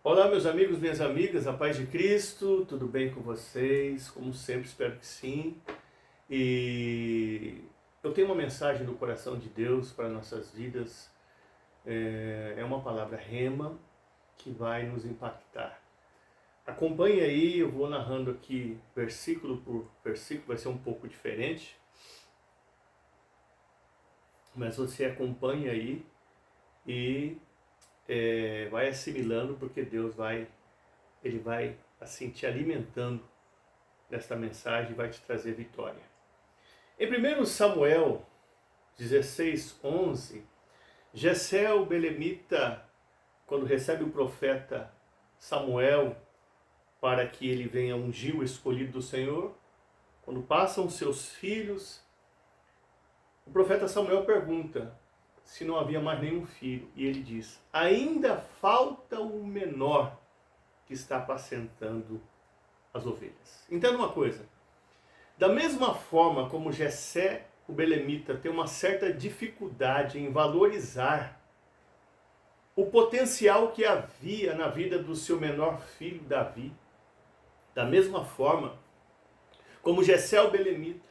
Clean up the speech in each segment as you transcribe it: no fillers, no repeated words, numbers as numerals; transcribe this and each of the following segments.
Olá, meus amigos, minhas amigas, a paz de Cristo, tudo bem com vocês? Como sempre, espero que sim. E eu tenho uma mensagem do coração de Deus para nossas vidas. É uma palavra rema que vai nos impactar. Acompanhe aí, eu vou narrando aqui versículo por versículo, vai ser um pouco diferente, mas você acompanha aí e vai assimilando, porque Ele vai assim te alimentando nesta mensagem e vai te trazer vitória. Em 1 Samuel 16:11, Jessé o belemita, quando recebe o profeta Samuel para que ele venha ungir o escolhido do Senhor, quando passam seus filhos, o profeta Samuel pergunta se não havia mais nenhum filho, e ele diz: ainda falta o menor que está apacentando as ovelhas. Entenda uma coisa, da mesma forma como Jessé, o belemita, tem uma certa dificuldade em valorizar o potencial que havia na vida do seu menor filho, Davi, da mesma forma como Jessé, o belemita,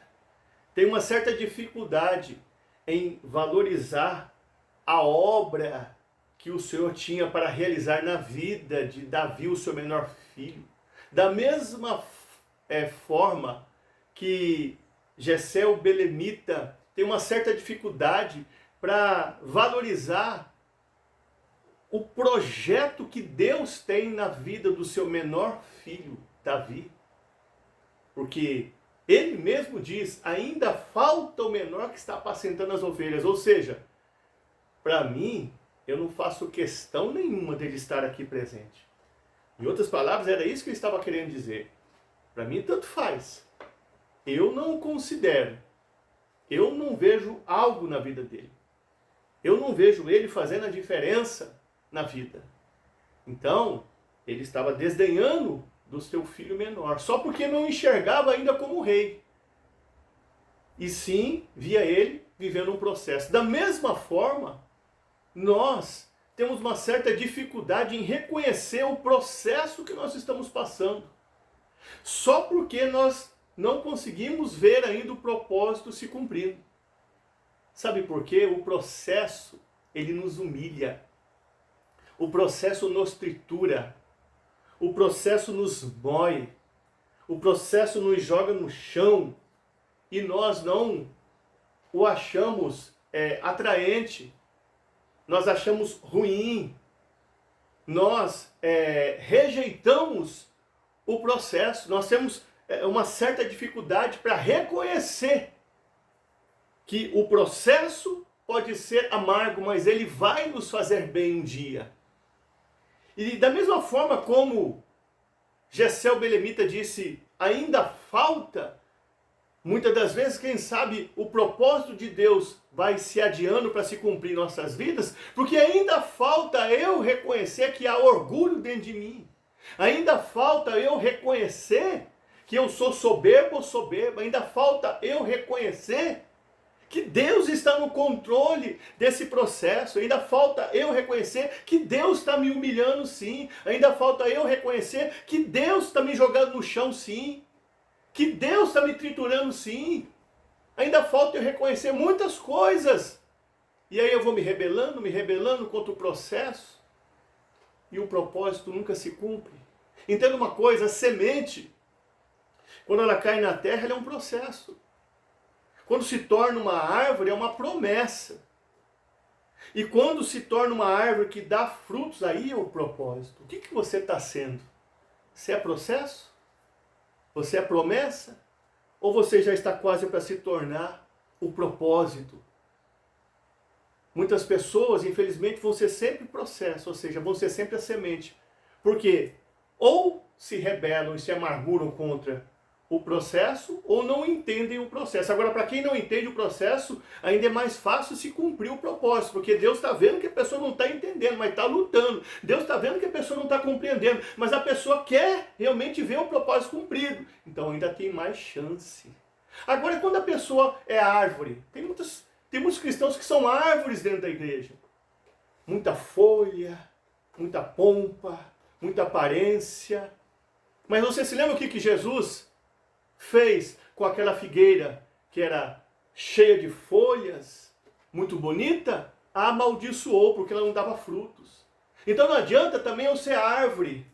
tem uma certa dificuldade em valorizar a obra que o Senhor tinha para realizar na vida de Davi, o seu menor filho. Da mesma forma que Jessé, o belemita, tem uma certa dificuldade para valorizar o projeto que Deus tem na vida do seu menor filho, Davi. Porque ele mesmo diz: ainda falta o menor que está apacentando as ovelhas. Ou seja, para mim, eu não faço questão nenhuma dele estar aqui presente. Em outras palavras, era isso que ele estava querendo dizer. Para mim, tanto faz. Eu não considero. Eu não vejo algo na vida dele. Eu não vejo ele fazendo a diferença na vida. Então, ele estava desdenhando do seu filho menor, só porque não enxergava ainda como rei. E sim, via ele vivendo um processo. Da mesma forma, nós temos uma certa dificuldade em reconhecer o processo que nós estamos passando. Só porque nós não conseguimos ver ainda o propósito se cumprindo. Sabe por quê? O processo, ele nos humilha. O processo nos tritura. O processo nos mói. O processo nos joga no chão. E nós não o achamos atraente. Nós achamos ruim. Nós rejeitamos o processo. Nós temos uma certa dificuldade para reconhecer que o processo pode ser amargo, mas ele vai nos fazer bem um dia. E da mesma forma como Jessé o belemita disse: ainda falta, muitas das vezes, quem sabe, o propósito de Deus vai se adiando para se cumprir em nossas vidas, porque ainda falta eu reconhecer que há orgulho dentro de mim. Ainda falta eu reconhecer que eu sou soberbo ou soberba. Ainda falta eu reconhecer que Deus está no controle desse processo. Ainda falta eu reconhecer que Deus está me humilhando, sim. Ainda falta eu reconhecer que Deus está me jogando no chão, sim. Que Deus está me triturando, sim. Ainda falta eu reconhecer muitas coisas. E aí eu vou me rebelando contra o processo. E o propósito nunca se cumpre. Entenda uma coisa, a semente, quando ela cai na terra, ela é um processo. Quando se torna uma árvore, é uma promessa. E quando se torna uma árvore que dá frutos, aí é o propósito. O que você está sendo? Você é processo? Você é promessa? Ou você já está quase para se tornar o propósito? Muitas pessoas, infelizmente, vão ser sempre processo, ou seja, vão ser sempre a semente. Por quê? Ou se rebelam e se amarguram contra o processo, ou não entendem o processo. Agora, para quem não entende o processo, ainda é mais fácil se cumprir o propósito, porque Deus está vendo que a pessoa não está entendendo, mas está lutando. Deus está vendo que a pessoa não está compreendendo, mas a pessoa quer realmente ver o propósito cumprido. Então ainda tem mais chance. Agora, quando a pessoa é árvore, tem muitos cristãos que são árvores dentro da igreja. Muita folha, muita pompa, muita aparência. Mas você se lembra o que Jesus fez com aquela figueira que era cheia de folhas, muito bonita? A amaldiçoou porque ela não dava frutos. Então não adianta também eu ser árvore,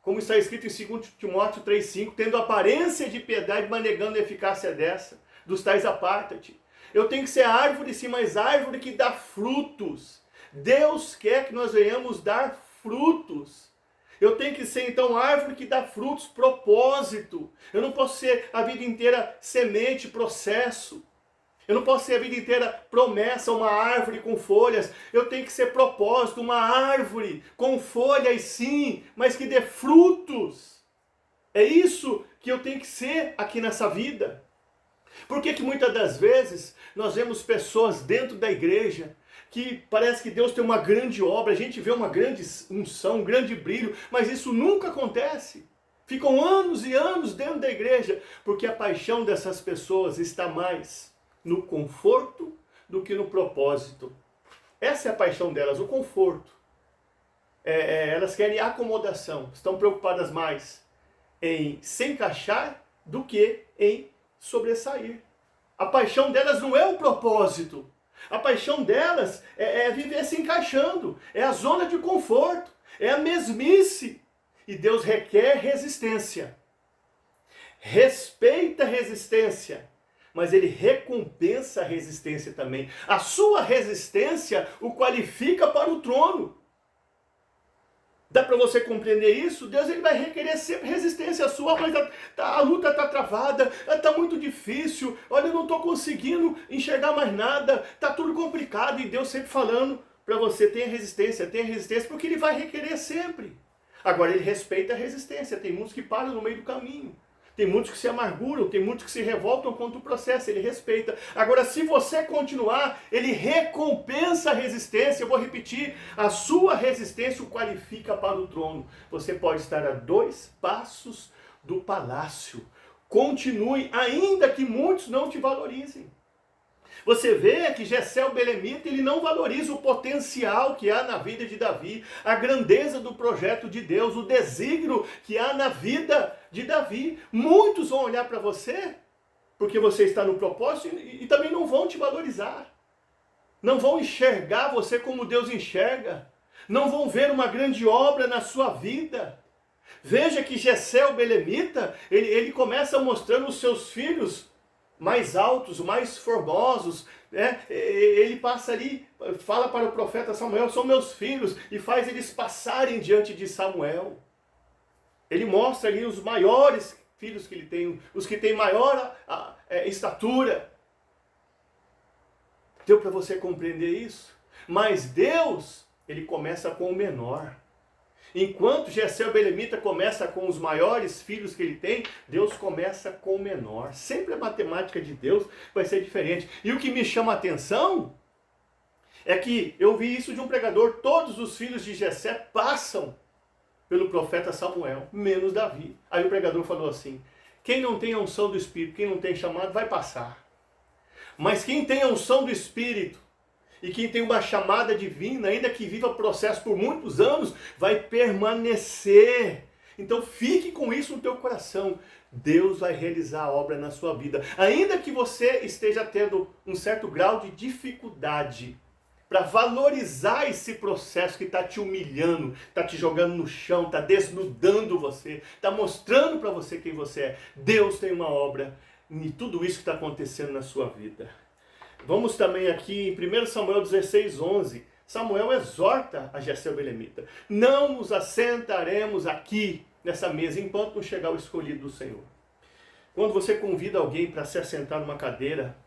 como está escrito em 2 Timóteo 3,5, tendo aparência de piedade, mas negando a eficácia dessa. Dos tais aparta-te. Eu tenho que ser árvore, sim, mas árvore que dá frutos. Deus quer que nós venhamos dar frutos. Eu tenho que ser, então, árvore que dá frutos, propósito. Eu não posso ser a vida inteira semente, processo. Eu não posso ser a vida inteira promessa, uma árvore com folhas. Eu tenho que ser propósito, uma árvore com folhas sim, mas que dê frutos. É isso que eu tenho que ser aqui nessa vida. Por que muitas das vezes nós vemos pessoas dentro da igreja que parece que Deus tem uma grande obra, a gente vê uma grande unção, um grande brilho, mas isso nunca acontece. Ficam anos e anos dentro da igreja, porque a paixão dessas pessoas está mais no conforto do que no propósito. Essa é a paixão delas, o conforto. Elas querem acomodação, estão preocupadas mais em se encaixar do que em sobressair. A paixão delas não é o propósito. A paixão delas é viver se encaixando. É a zona de conforto. É a mesmice. E Deus requer resistência. Respeita a resistência. Mas Ele recompensa a resistência também. A sua resistência o qualifica para o trono. Dá para você compreender isso? Deus ele vai requerer sempre resistência sua, mas a luta está travada, está muito difícil, olha, eu não estou conseguindo enxergar mais nada, está tudo complicado, e Deus sempre falando para você, tenha resistência, porque Ele vai requerer sempre. Agora, Ele respeita a resistência, tem muitos que param no meio do caminho. Tem muitos que se amarguram, tem muitos que se revoltam contra o processo, Ele respeita. Agora, se você continuar, Ele recompensa a resistência. Eu vou repetir, a sua resistência o qualifica para o trono. Você pode estar a 2 passos do palácio. Continue, ainda que muitos não te valorizem. Você vê que Jessé o belemita, ele não valoriza o potencial que há na vida de Davi, a grandeza do projeto de Deus, o desígnio que há na vida de Davi. Muitos vão olhar para você, porque você está no propósito, e também não vão te valorizar. Não vão enxergar você como Deus enxerga. Não vão ver uma grande obra na sua vida. Veja que Jessé o belemita, ele começa mostrando os seus filhos mais altos, mais formosos, né? Ele passa ali, fala para o profeta Samuel, são meus filhos, e faz eles passarem diante de Samuel. Ele mostra ali os maiores filhos que ele tem, os que têm maior estatura. Deu para você compreender isso? Mas Deus, ele começa com o menor. Enquanto Jessé o belemita começa com os maiores filhos que ele tem, Deus começa com o menor. Sempre a matemática de Deus vai ser diferente. E o que me chama a atenção é que eu vi isso de um pregador, todos os filhos de Jessé passam pelo profeta Samuel, menos Davi. Aí o pregador falou assim, quem não tem a unção do Espírito, quem não tem chamado, vai passar. Mas quem tem a unção do Espírito, e quem tem uma chamada divina, ainda que viva processo por muitos anos, vai permanecer. Então fique com isso no teu coração. Deus vai realizar a obra na sua vida. Ainda que você esteja tendo um certo grau de dificuldade para valorizar esse processo que está te humilhando, está te jogando no chão, está desnudando você, está mostrando para você quem você é. Deus tem uma obra em tudo isso que está acontecendo na sua vida. Vamos também aqui em 1 Samuel 16:11. Samuel exorta a Jessé o belemita. Não nos assentaremos aqui nessa mesa enquanto não chegar o escolhido do Senhor. Quando você convida alguém para se assentar numa cadeira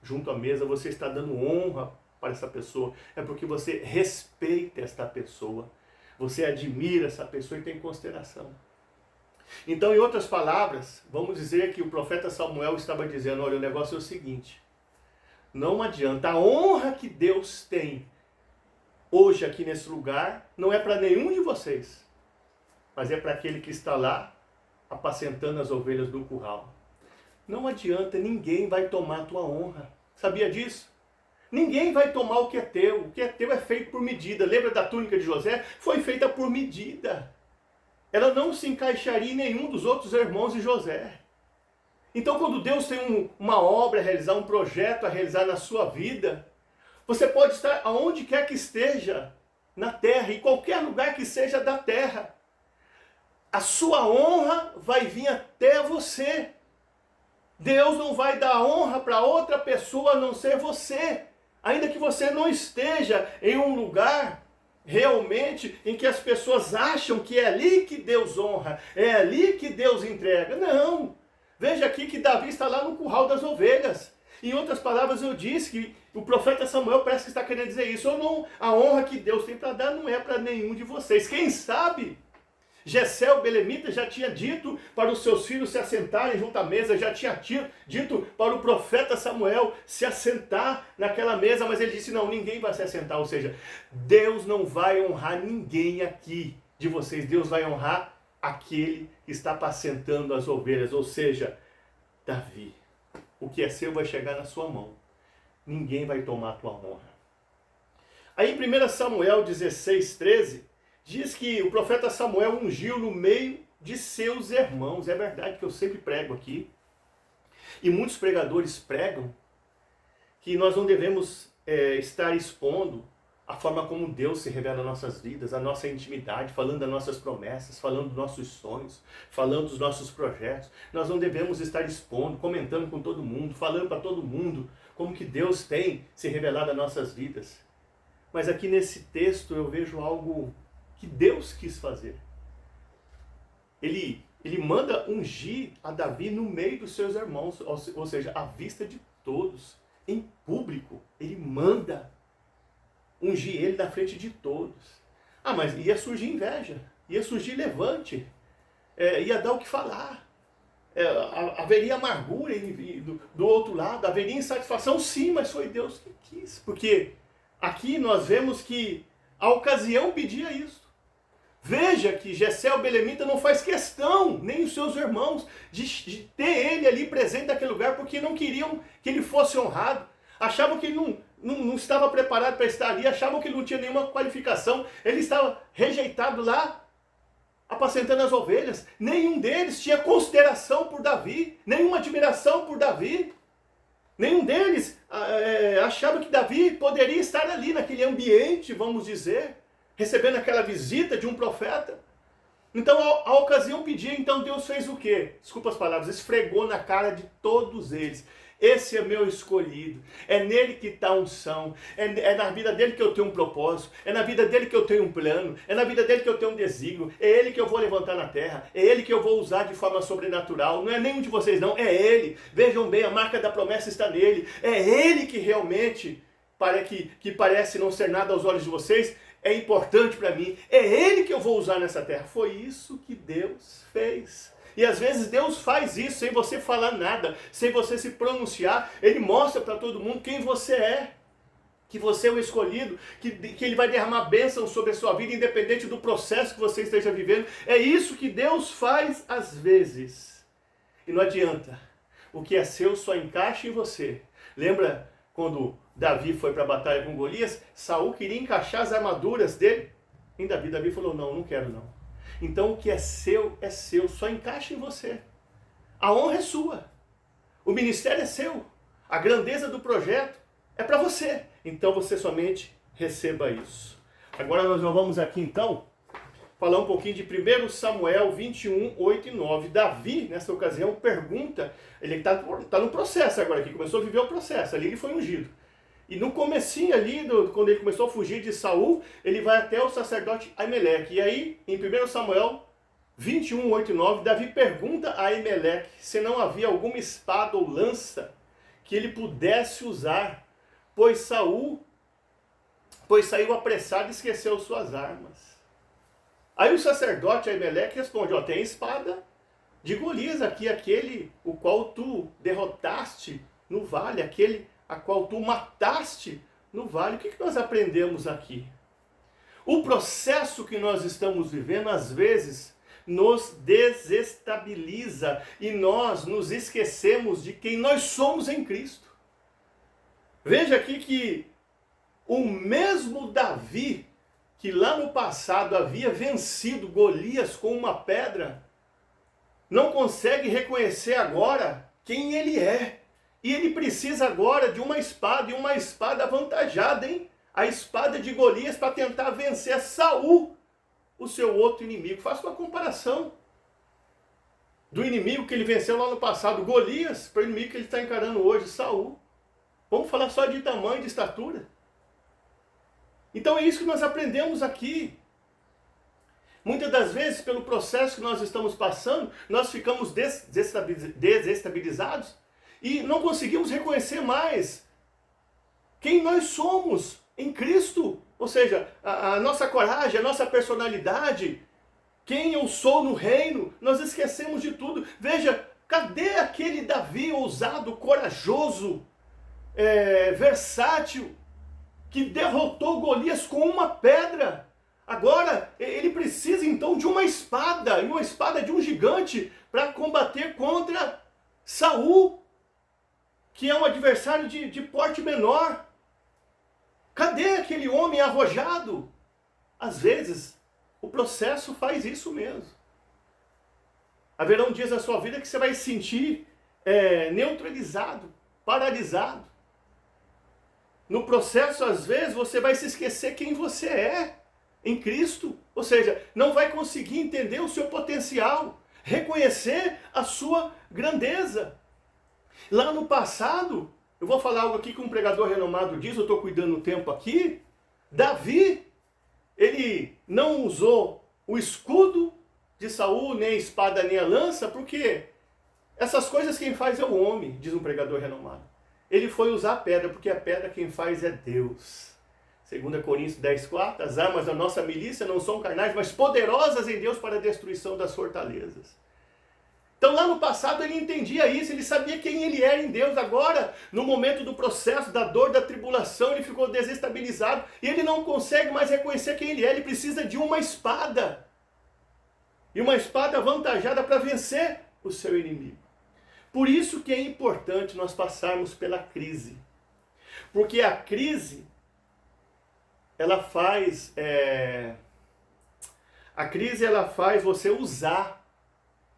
junto à mesa, você está dando honra para essa pessoa. É porque você respeita esta pessoa. Você admira essa pessoa e tem consideração. Então, em outras palavras, vamos dizer que o profeta Samuel estava dizendo, olha, o negócio é o seguinte. Não adianta, a honra que Deus tem hoje aqui nesse lugar não é para nenhum de vocês, mas é para aquele que está lá apacentando as ovelhas do curral. Não adianta, ninguém vai tomar a tua honra. Sabia disso? Ninguém vai tomar o que é teu é feito por medida. Lembra da túnica de José? Foi feita por medida. ela não se encaixaria em nenhum dos outros irmãos de José. Então, quando Deus tem uma obra a realizar, um projeto a realizar na sua vida, você pode estar aonde quer que esteja na terra, em qualquer lugar que seja da terra. A sua honra vai vir até você. Deus não vai dar honra para outra pessoa a não ser você. Ainda que você não esteja em um lugar realmente em que as pessoas acham que é ali que Deus honra, é ali que Deus entrega. Não. Veja aqui que Davi está lá no curral das ovelhas. Em outras palavras, eu disse que o profeta Samuel parece que está querendo dizer isso. Ou não, a honra que Deus tem para dar não é para nenhum de vocês. Quem sabe? Jessé, o belemita, já tinha dito para os seus filhos se assentarem junto à mesa, já tinha dito para o profeta Samuel se assentar naquela mesa, mas ele disse, não, ninguém vai se assentar, ou seja, Deus não vai honrar ninguém aqui de vocês, Deus vai honrar aquele que está apacentando as ovelhas, ou seja, Davi. O que é seu vai chegar na sua mão, ninguém vai tomar a tua honra. Aí em 1 Samuel 16:13, diz que o profeta Samuel ungiu no meio de seus irmãos. É verdade que eu sempre prego aqui. E muitos pregadores pregam que nós não devemos estar expondo a forma como Deus se revela nas nossas vidas, a nossa intimidade, falando das nossas promessas, falando dos nossos sonhos, falando dos nossos projetos. Nós não devemos estar expondo, comentando com todo mundo, falando para todo mundo como que Deus tem se revelado nas nossas vidas. Mas aqui nesse texto eu vejo algo que Deus quis fazer. Ele manda ungir a Davi no meio dos seus irmãos, ou seja, à vista de todos, em público. Ele manda ungir ele na frente de todos. Ah, mas ia surgir inveja, ia surgir levante, ia dar o que falar. Haveria amargura do outro lado, haveria insatisfação, sim, mas foi Deus que quis. Porque aqui nós vemos que a ocasião pedia isso. Veja que Jessé o belemita não faz questão, nem os seus irmãos, de ter ele ali presente naquele lugar, porque não queriam que ele fosse honrado. Achavam que ele não estava preparado para estar ali, achavam que ele não tinha nenhuma qualificação. Ele estava rejeitado lá, apacentando as ovelhas. Nenhum deles tinha consideração por Davi, nenhuma admiração por Davi. Nenhum deles achava que Davi poderia estar ali, naquele ambiente, vamos dizer, recebendo aquela visita de um profeta. Então a ocasião pedia, então Deus fez o quê? Desculpa as palavras, esfregou na cara de todos eles. Esse é meu escolhido, é nele que está a unção, é na vida dele que eu tenho um propósito, é na vida dele que eu tenho um plano, é na vida dele que eu tenho um desígnio, é ele que eu vou levantar na terra, é ele que eu vou usar de forma sobrenatural, não é nenhum de vocês não, é ele. Vejam bem, a marca da promessa está nele, é ele que realmente, que parece não ser nada aos olhos de vocês, é importante para mim, é ele que eu vou usar nessa terra. Foi isso que Deus fez. E às vezes Deus faz isso sem você falar nada, sem você se pronunciar. Ele mostra para todo mundo quem você é, que você é o escolhido, que Ele vai derramar bênção sobre a sua vida, independente do processo que você esteja vivendo. É isso que Deus faz às vezes. E não adianta, o que é seu só encaixa em você. Lembra quando Davi foi para a batalha com Golias? Saul queria encaixar as armaduras dele em Davi. Davi falou, não quero não. Então o que é seu, só encaixa em você. A honra é sua, o ministério é seu, a grandeza do projeto é para você. Então você somente receba isso. Agora nós vamos aqui então falar um pouquinho de 1 Samuel 21, 8 e 9. Davi, nessa ocasião, pergunta, ele está no processo agora aqui, começou a viver o processo, ali ele foi ungido. E no comecinho ali, quando ele começou a fugir de Saul, ele vai até o sacerdote Aimeleque. E aí, em 1 Samuel 21, 8 e 9, Davi pergunta a Aimeleque se não havia alguma espada ou lança que ele pudesse usar, pois saiu apressado e esqueceu suas armas. Aí o sacerdote Aimeleque responde, tem espada de Golias aqui, aquele o qual tu derrotaste no vale, aquele a qual tu mataste no vale. O que nós aprendemos aqui? O processo que nós estamos vivendo, às vezes, nos desestabiliza e nós nos esquecemos de quem nós somos em Cristo. Veja aqui que o mesmo Davi que lá no passado havia vencido Golias com uma pedra, não consegue reconhecer agora quem ele é. E ele precisa agora de uma espada, e uma espada avantajada, hein? A espada de Golias para tentar vencer Saul, o seu outro inimigo. Faça uma comparação do inimigo que ele venceu lá no passado, Golias, para o inimigo que ele está encarando hoje, Saul. Vamos falar só de tamanho, de estatura. Então é isso que nós aprendemos aqui. Muitas das vezes, pelo processo que nós estamos passando, nós ficamos desestabilizados e não conseguimos reconhecer mais quem nós somos em Cristo. Ou seja, a nossa coragem, a nossa personalidade, quem eu sou no reino, nós esquecemos de tudo. Veja, cadê aquele Davi ousado, corajoso, versátil, que derrotou Golias com uma pedra? Agora, ele precisa então de uma espada, e uma espada de um gigante, para combater contra Saul, que é um adversário de porte menor. Cadê aquele homem arrojado? Às vezes, o processo faz isso mesmo. Haverão dias na sua vida que você vai se sentir neutralizado, paralisado. No processo, às vezes, você vai se esquecer quem você é em Cristo. Ou seja, não vai conseguir entender o seu potencial, reconhecer a sua grandeza. Lá no passado, eu vou falar algo aqui que um pregador renomado diz, eu estou cuidando do tempo aqui. Davi, ele não usou o escudo de Saul, nem a espada, nem a lança, porque essas coisas quem faz é o homem, diz um pregador renomado. Ele foi usar a pedra, porque a pedra quem faz é Deus. 2 Coríntios 10:4, as armas da nossa milícia não são carnais, mas poderosas em Deus para a destruição das fortalezas. Então lá no passado ele entendia isso, ele sabia quem ele era em Deus. Agora, no momento do processo, da dor, da tribulação, ele ficou desestabilizado e ele não consegue mais reconhecer quem ele é. Ele precisa de uma espada. E uma espada avantajada para vencer o seu inimigo. Por isso que é importante nós passarmos pela crise. Porque a crise, ela faz você usar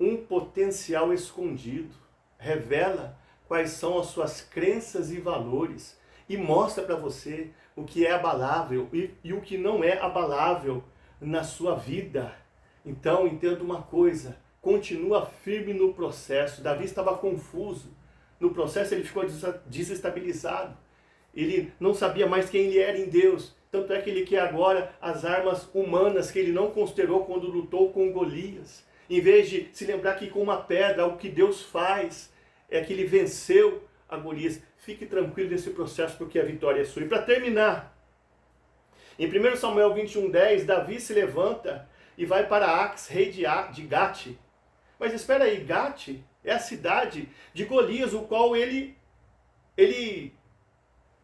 um potencial escondido, revela quais são as suas crenças e valores e mostra para você o que é abalável e o que não é abalável na sua vida. Então, entenda uma coisa, continua firme no processo. Davi estava confuso. No processo ele ficou desestabilizado. Ele não sabia mais quem ele era em Deus. Tanto é que ele quer agora as armas humanas que ele não considerou quando lutou com Golias. Em vez de se lembrar que com uma pedra, o que Deus faz é que ele venceu a Golias. Fique tranquilo nesse processo, porque a vitória é sua. E para terminar, em 1 Samuel 21:10, Davi se levanta e vai para Ax, rei de Gate. Mas espera aí, Gate é a cidade de Golias, o qual ele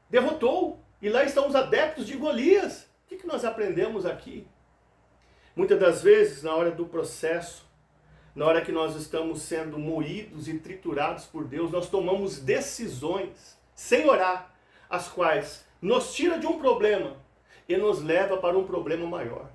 derrotou. E lá estão os adeptos de Golias. O que nós aprendemos aqui? Muitas das vezes, na hora do processo, na hora que nós estamos sendo moídos e triturados por Deus, nós tomamos decisões, sem orar, as quais nos tira de um problema e nos leva para um problema maior.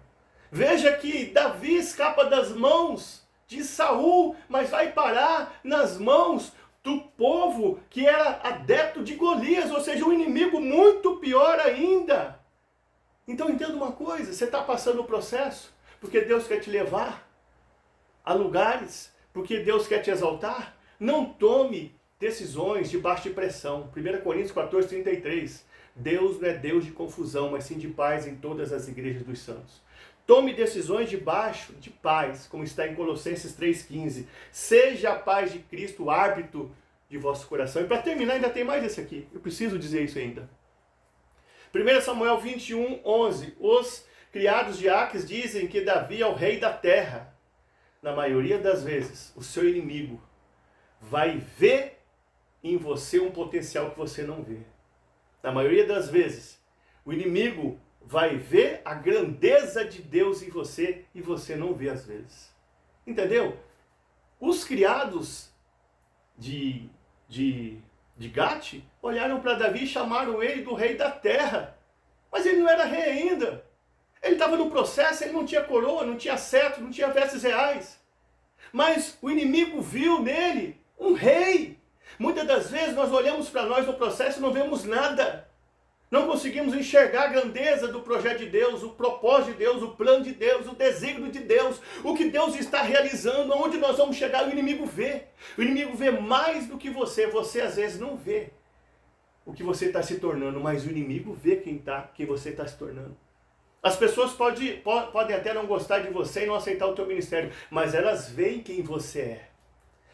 Veja que Davi escapa das mãos de Saul, mas vai parar nas mãos do povo que era adepto de Golias, ou seja, um inimigo muito pior ainda. Então entenda uma coisa, você está passando o processo porque Deus quer te levar a lugares, porque Deus quer te exaltar. Não tome decisões debaixo de pressão. 1 Coríntios 14:33. Deus não é Deus de confusão, mas sim de paz em todas as igrejas dos santos. Tome decisões debaixo de paz, como está em Colossenses 3:15. Seja a paz de Cristo o árbitro de vosso coração. E para terminar, ainda tem mais esse aqui. Eu preciso dizer isso ainda. 1 Samuel 21:11. Os criados de Aques dizem que Davi é o rei da terra. Na maioria das vezes, o seu inimigo vai ver em você um potencial que você não vê. Na maioria das vezes, o inimigo vai ver a grandeza de Deus em você e você não vê às vezes. Entendeu? Os criados de Gate olharam para Davi e chamaram ele do rei da terra. Mas ele não era rei ainda. Ele estava no processo, ele não tinha coroa, não tinha cetro, não tinha vestes reais. Mas o inimigo viu nele um rei. Muitas das vezes nós olhamos para nós no processo e não vemos nada. Não conseguimos enxergar a grandeza do projeto de Deus, o propósito de Deus, o plano de Deus, o desígnio de Deus, o que Deus está realizando, aonde nós vamos chegar, o inimigo vê. O inimigo vê mais do que você às vezes não vê o que você está se tornando, mas o inimigo vê quem você está se tornando. As pessoas podem até não gostar de você e não aceitar o teu ministério, mas elas veem quem você é.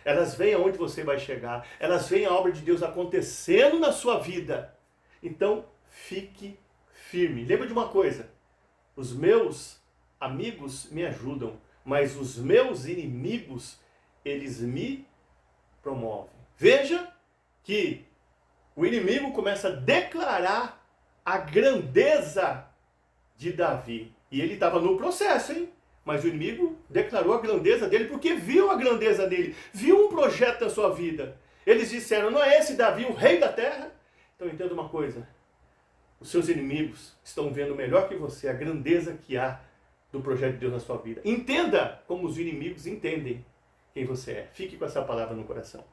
Elas veem aonde você vai chegar. Elas veem a obra de Deus acontecendo na sua vida. Então, fique firme. Lembra de uma coisa. Os meus amigos me ajudam, mas os meus inimigos, eles me promovem. Veja que o inimigo começa a declarar a grandeza de Davi. E ele estava no processo, hein? Mas o inimigo declarou a grandeza dele porque viu a grandeza dele, viu um projeto na sua vida. Eles disseram, não é esse Davi o rei da terra? Então entenda uma coisa, os seus inimigos estão vendo melhor que você a grandeza que há do projeto de Deus na sua vida. Entenda como os inimigos entendem quem você é. Fique com essa palavra no coração.